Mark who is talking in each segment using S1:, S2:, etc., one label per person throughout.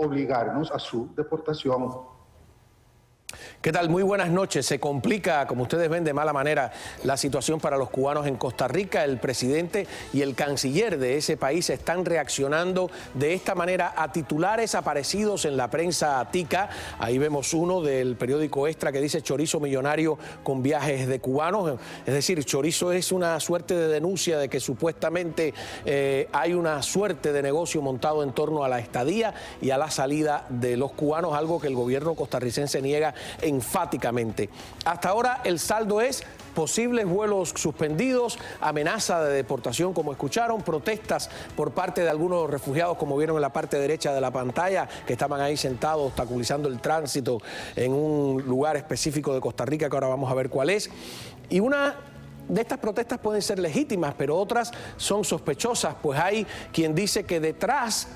S1: obligarnos a su deportación.
S2: ¿Qué tal? Muy buenas noches. Se complica, como ustedes ven, de mala manera la situación para los cubanos en Costa Rica. El presidente y el canciller de ese país están reaccionando de esta manera a titulares aparecidos en la prensa tica. Ahí vemos uno del periódico Extra que dice chorizo millonario con viajes de cubanos. Es decir, chorizo es una suerte de denuncia de que supuestamente hay una suerte de negocio montado en torno a la estadía y a la salida de los cubanos, algo que el gobierno costarricense niega enfáticamente. Hasta ahora el saldo es posibles vuelos suspendidos, amenaza de deportación como escucharon, protestas por parte de algunos refugiados como vieron en la parte derecha de la pantalla, que estaban ahí sentados obstaculizando el tránsito en un lugar específico de Costa Rica que ahora vamos a ver cuál es. Y una de estas protestas pueden ser legítimas, pero otras son sospechosas, pues hay quien dice que detrás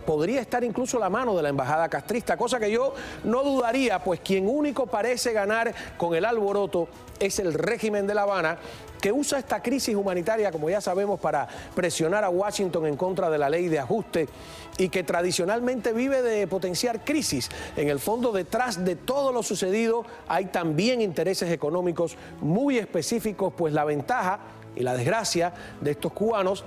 S2: podría estar incluso la mano de la embajada castrista, cosa que yo no dudaría, pues quien único parece ganar con el alboroto es el régimen de La Habana, que usa esta crisis humanitaria, como ya sabemos, para presionar a Washington en contra de la ley de ajuste y que tradicionalmente vive de potenciar crisis. En el fondo, detrás de todo lo sucedido hay también intereses económicos muy específicos, pues la ventaja y la desgracia de estos cubanos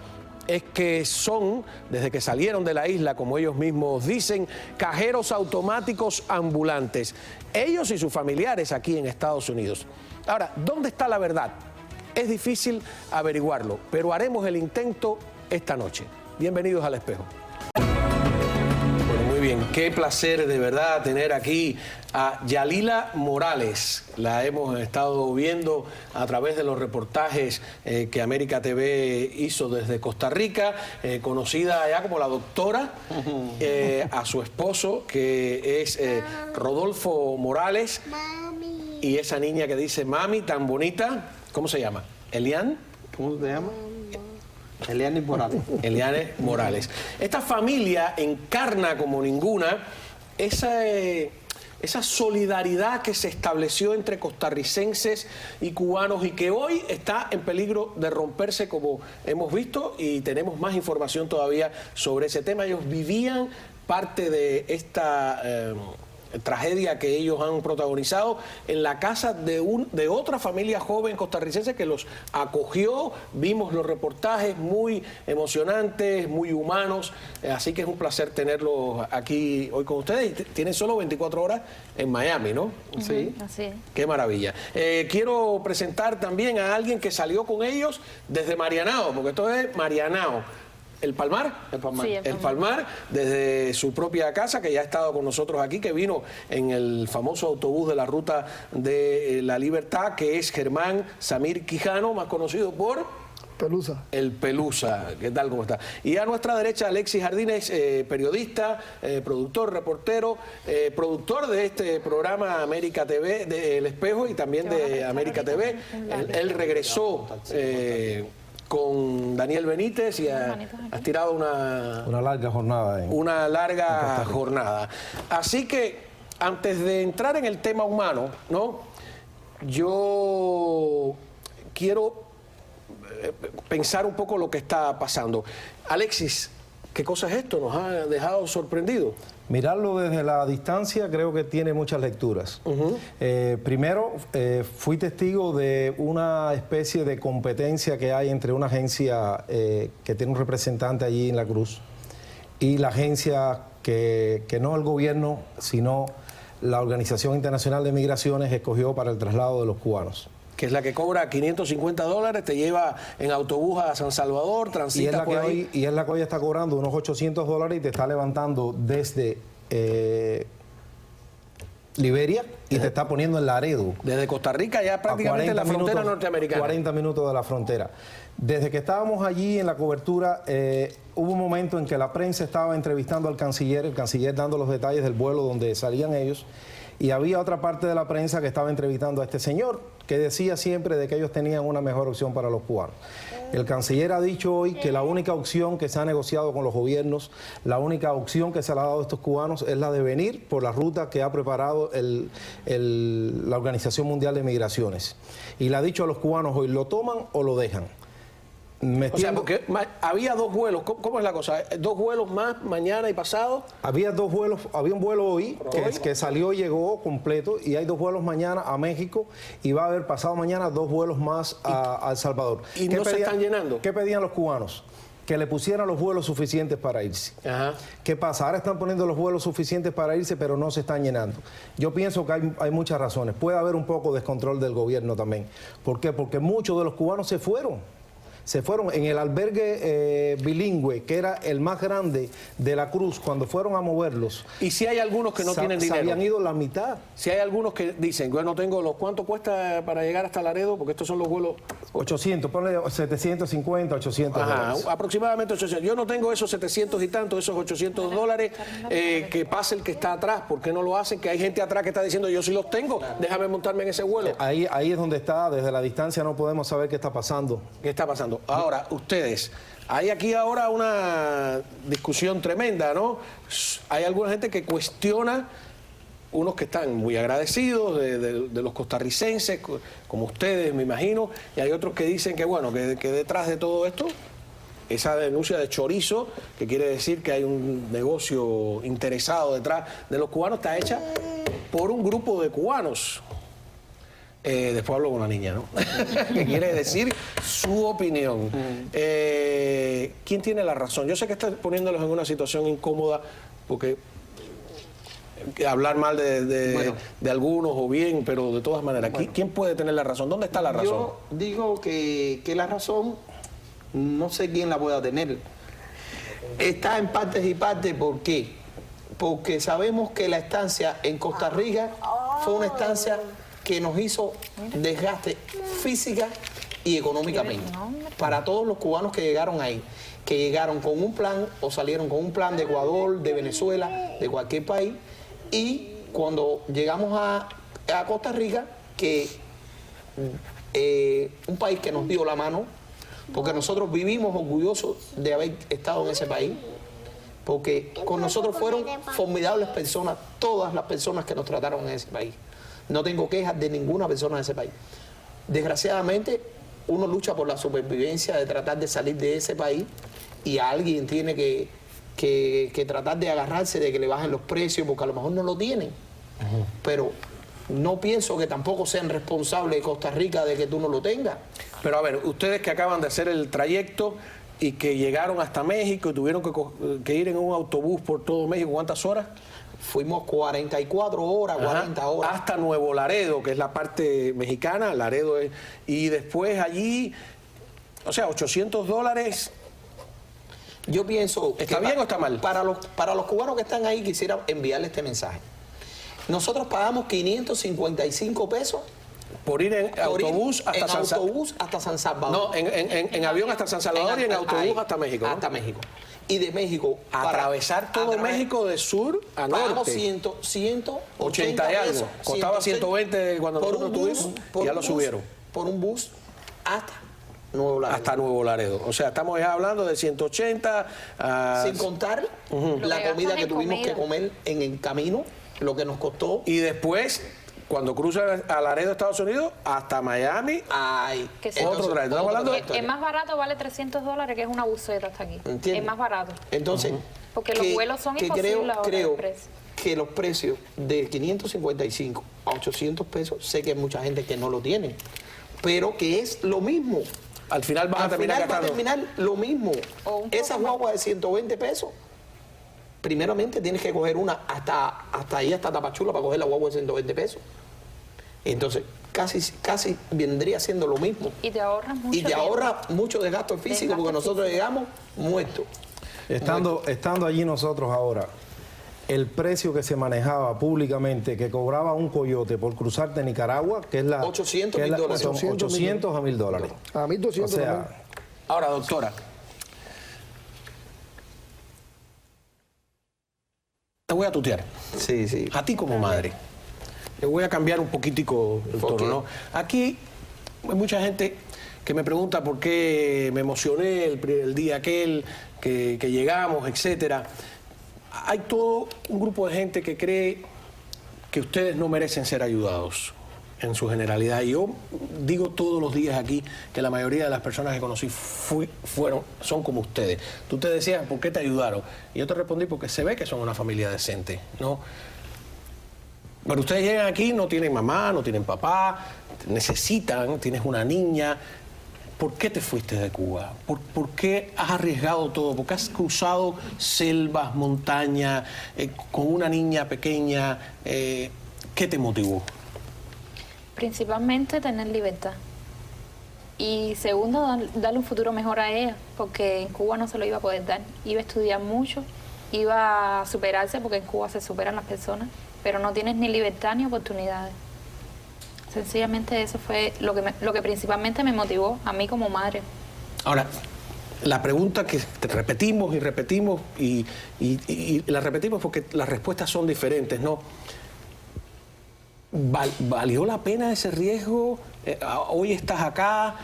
S2: es que son, desde que salieron de la isla, como ellos mismos dicen, cajeros automáticos ambulantes, ellos y sus familiares aquí en Estados Unidos. Ahora, ¿dónde está la verdad? Es difícil averiguarlo, pero haremos el intento esta noche. Bienvenidos al Espejo. Bueno, muy bien, qué placer de verdad tener aquí a Yalila Morales. La hemos estado viendo a través de los reportajes que América TV hizo desde Costa Rica, conocida ya como la doctora, a su esposo, que es Rodolfo Morales, y esa niña que dice mami, tan bonita, ¿cómo se llama? ¿Elian?
S3: ¿Cómo se llama? Eliane Morales.
S2: Eliane Morales. Esta familia encarna como ninguna esa solidaridad que se estableció entre costarricenses y cubanos y que hoy está en peligro de romperse, como hemos visto, y tenemos más información todavía sobre ese tema. Ellos vivían parte de esta tragedia que ellos han protagonizado en la casa de otra familia joven costarricense que los acogió. Vimos los reportajes muy emocionantes, muy humanos, así que es un placer tenerlos aquí hoy con ustedes. Y tienen solo 24 horas en Miami, ¿no?
S4: Sí. Así es.
S2: Qué maravilla. Quiero presentar también a alguien que salió con ellos desde Marianao, porque esto es Marianao. ¿El Palmar?
S3: El Palmar.
S4: Sí,
S2: El Palmar, desde su propia casa, que ya ha estado con nosotros aquí, que vino en el famoso autobús de la Ruta de la Libertad, que es Germán Samir Quijano, más conocido por
S5: Pelusa.
S2: El Pelusa. ¿Qué tal? ¿Cómo está? Y a nuestra derecha, Alexis Jardines, periodista, productor, reportero, productor de este programa América TV, de El Espejo, y también de América TV. Él regresó con Daniel Benítez y has tirado una
S5: larga jornada.
S2: Una larga jornada. Así que, antes de entrar en el tema humano, ¿no? Yo quiero pensar un poco lo que está pasando. Alexis, ¿qué cosa es esto? Nos ha dejado sorprendidos.
S5: Mirarlo desde la distancia creo que tiene muchas lecturas. Primero, fui testigo de una especie de competencia que hay entre una agencia que tiene un representante allí en La Cruz y la agencia que no el gobierno, sino la Organización Internacional de Migraciones escogió para el traslado de los cubanos.
S2: Que es la que cobra $550, te lleva en autobús a San Salvador, transita por ahí.
S5: Y es la que hoy está cobrando unos $800 y te está levantando desde Liberia y te está poniendo en Laredo.
S2: Desde Costa Rica ya prácticamente en la frontera norteamericana.
S5: 40 minutos de la frontera. Desde que estábamos allí en la cobertura, hubo un momento en que la prensa estaba entrevistando al canciller, el canciller dando los detalles del vuelo donde salían ellos, y había otra parte de la prensa que estaba entrevistando a este señor, que decía siempre de que ellos tenían una mejor opción para los cubanos. El canciller ha dicho hoy que la única opción que se ha negociado con los gobiernos, la única opción que se le ha dado a estos cubanos es la de venir por la ruta que ha preparado la Organización Mundial de Migraciones. Y le ha dicho a los cubanos hoy, ¿lo toman o lo dejan?
S2: O sea, porque había 2 vuelos. ¿Cómo es la cosa? ¿2 vuelos más mañana y pasado?
S5: Había 2 vuelos, había un vuelo hoy que salió y llegó completo, y hay 2 vuelos mañana a México, y va a haber pasado mañana 2 vuelos más a El Salvador.
S2: ¿Y no se están llenando?
S5: ¿Qué pedían los cubanos? Que le pusieran los vuelos suficientes para irse.
S2: Ajá.
S5: ¿Qué pasa? Ahora están poniendo los vuelos suficientes para irse, pero no se están llenando. Yo pienso que hay muchas razones. Puede haber un poco de descontrol del gobierno también. ¿Por qué? Porque muchos de los cubanos se fueron. Se fueron en el albergue bilingüe, que era el más grande de la Cruz, cuando fueron a moverlos.
S2: ¿Y si hay algunos que no tienen dinero?
S5: Se habían ido la mitad.
S2: Si hay algunos que dicen, yo no tengo ¿cuánto cuesta para llegar hasta Laredo? Porque estos son los vuelos...
S5: 800, ponle 750, 800
S2: Ajá,
S5: dólares.
S2: aproximadamente 800. Yo no tengo esos 700 y tanto, esos 800 dólares, que pase el que está atrás. ¿Por qué no lo hacen? Que hay gente atrás que está diciendo, yo sí los tengo, déjame montarme en ese vuelo.
S5: Ahí es donde está, desde la distancia no podemos saber qué está pasando.
S2: ¿Qué está pasando? Ahora, ustedes, hay aquí ahora una discusión tremenda, ¿no? Hay alguna gente que cuestiona, unos que están muy agradecidos de los costarricenses, como ustedes, me imagino, y hay otros que dicen que, bueno, que detrás de todo esto, esa denuncia de chorizo, que quiere decir que hay un negocio interesado detrás de los cubanos, está hecha por un grupo de cubanos. Después hablo con la niña, ¿no? Que quiere decir su opinión. ¿Quién tiene la razón? Yo sé que está poniéndolos en una situación incómoda, porque hablar mal de algunos o bien, pero de todas maneras, ¿quién puede tener la razón? ¿Dónde está la razón?
S3: Yo digo que la razón, no sé quién la pueda tener. Está en partes y partes. ¿Por qué? Porque sabemos que la estancia en Costa Rica fue una estancia que nos hizo desgaste física y económicamente. Para todos los cubanos que llegaron ahí, que llegaron con un plan o salieron con un plan de Ecuador, de Venezuela, de cualquier país, y cuando llegamos a Costa Rica, que un país que nos dio la mano, porque nosotros vivimos orgullosos de haber estado en ese país, porque con nosotros fueron formidables personas, todas las personas que nos trataron en ese país. No tengo quejas de ninguna persona de ese país. Desgraciadamente, uno lucha por la supervivencia de tratar de salir de ese país, y alguien tiene que tratar de agarrarse de que le bajen los precios, porque a lo mejor no lo tienen. Pero no pienso que tampoco sean responsables de Costa Rica de que tú no lo tengas.
S2: Pero a ver, ustedes que acaban de hacer el trayecto y que llegaron hasta México y tuvieron que ir en un autobús por todo México, ¿cuántas horas?
S3: Fuimos 44 horas, 40 horas.
S2: Hasta Nuevo Laredo, que es la parte mexicana, Laredo es... Y después allí, o sea, 800 dólares...
S3: Yo pienso...
S2: ¿Está bien o está mal?
S3: Para los cubanos que están ahí, quisiera enviarle este mensaje. Nosotros pagamos 555 pesos...
S2: Por ir en autobús
S3: hasta San Salvador.
S2: No, en avión hasta San Salvador y en autobús hasta México.
S3: Hasta México. Y de México...
S2: Atravesar todo México de sur a norte.
S3: Pagamos 180
S2: 80 y algo.
S3: pesos.
S2: Costaba 120 cuando nosotros estuvimos y ya lo subieron.
S3: Por un bus hasta Nuevo Laredo.
S2: Hasta Nuevo Laredo. O sea, estamos ya hablando de 180...
S3: Sin contar la comida que tuvimos que comer en el camino, lo que nos costó.
S2: Y después... Cuando cruzan a Laredo, Estados Unidos, hasta Miami, otro trayecto. Estamos hablando de...
S4: El más barato vale 300 dólares, que es una buseta hasta aquí.
S3: ¿Entiendes?
S4: Es más barato.
S3: Entonces,
S4: porque los vuelos son imposibles ahora
S3: creo
S4: el precio.
S3: Que los precios de 555 a 800 pesos, sé que hay mucha gente que no lo tiene, pero que es lo mismo.
S2: Al final van a terminar gastando.
S3: Va a terminar lo mismo. Esa guagua de 120 pesos, primeramente tienes que coger una hasta ahí, hasta Tapachula, para coger la guagua de 120 pesos. Entonces, casi vendría siendo lo mismo.
S4: Y te ahorras mucho.
S3: Y te ahorra mucho desgasto físico, porque nosotros llegamos muertos.
S5: Estando allí nosotros ahora, el precio que se manejaba públicamente, que cobraba un coyote por cruzar de Nicaragua, que es la...
S3: 800 mil dólares.
S5: 800 a 1.000 dólares.
S1: A 1.200
S5: O sea,
S1: también.
S2: Ahora, doctora, te voy a tutear.
S3: Sí, sí.
S2: A ti como madre. Le voy a cambiar un poquitico el tono, ¿no? Aquí hay mucha gente que me pregunta por qué me emocioné el día aquel que llegamos, etcétera. Hay todo un grupo de gente que cree que ustedes no merecen ser ayudados. en su generalidad. Yo digo todos los días aquí que la mayoría de las personas que conocí son como ustedes. Tú te decías, ¿por qué te ayudaron? Y yo te respondí, porque se ve que son una familia decente, ¿no? Pero ustedes llegan aquí, no tienen mamá, no tienen papá, necesitan, tienes una niña. ¿Por qué te fuiste de Cuba? ¿Por qué has arriesgado todo? ¿Por qué has cruzado selvas, montañas, con una niña pequeña? ¿Qué te motivó?
S4: Principalmente tener libertad. Y segundo, darle un futuro mejor a ella, porque en Cuba no se lo iba a poder dar. Iba a estudiar mucho, iba a superarse, porque en Cuba se superan las personas, pero no tienes ni libertad ni oportunidades. Sencillamente eso fue lo que principalmente me motivó a mí como madre.
S2: Ahora, la pregunta que te repetimos y repetimos, y la repetimos porque las respuestas son diferentes, ¿no? ¿Valió la pena ese riesgo? Hoy estás acá,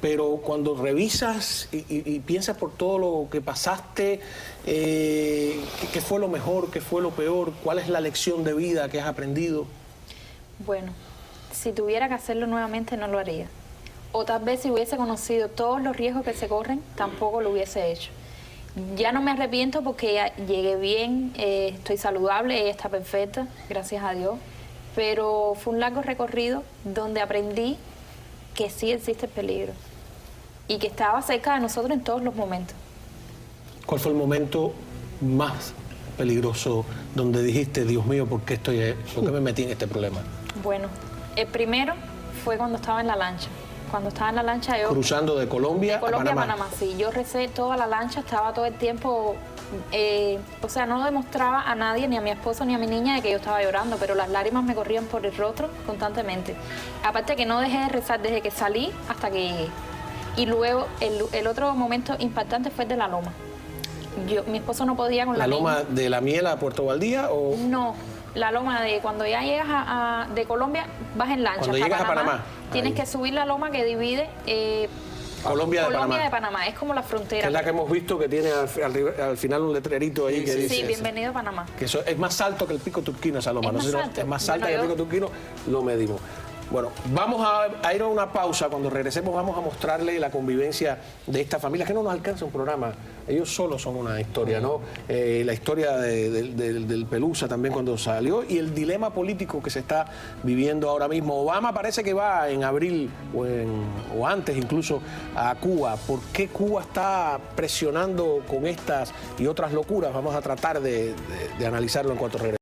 S2: pero cuando revisas y piensas por todo lo que pasaste, ¿qué fue lo mejor, qué fue lo peor? ¿Cuál es la lección de vida que has aprendido?
S4: Bueno, si tuviera que hacerlo nuevamente no lo haría. O tal vez si hubiese conocido todos los riesgos que se corren, tampoco lo hubiese hecho. Ya no me arrepiento porque ya llegué bien, estoy saludable, ella está perfecta, gracias a Dios. Pero fue un largo recorrido donde aprendí que sí existe el peligro y que estaba cerca de nosotros en todos los momentos.
S2: ¿Cuál fue el momento más peligroso donde dijiste, Dios mío, ¿por qué me metí en este problema?
S4: Bueno, el primero fue cuando estaba en la lancha. Cuando estaba en la lancha yo...
S2: Cruzando de Colombia,
S4: a Panamá. Sí, yo recé toda la lancha, estaba todo el tiempo... o sea, no demostraba a nadie, ni a mi esposo ni a mi niña, de que yo estaba llorando, pero las lágrimas me corrían por el rostro constantemente. Aparte que no dejé de rezar desde que salí hasta que llegué. Y luego el otro momento impactante fue el de la loma. Mi esposo no podía con la
S2: loma
S4: niña.
S2: de La Miel a Puerto Valdía o...
S4: No, la loma de cuando ya llegas de Colombia, vas en lancha.
S2: Cuando llegas a Panamá.
S4: Tienes que subir la loma que divide...
S2: Colombia de
S4: Panamá, es como la frontera.
S2: Que es la que hemos visto que tiene al final un letrerito ahí que dice...
S4: Sí, bienvenido a Panamá.
S2: Que eso es más alto que el Pico Turquino esa loma. Es más alta que el Pico Turquino, lo medimos. Bueno, vamos a ir a una pausa. Cuando regresemos vamos a mostrarle la convivencia de esta familia, que no nos alcanza un programa. Ellos solos son una historia, ¿no? La historia del Pelusa también cuando salió y el dilema político que se está viviendo ahora mismo. Obama parece que va en abril o antes incluso a Cuba. ¿Por qué Cuba está presionando con estas y otras locuras? Vamos a tratar de analizarlo en cuanto regrese.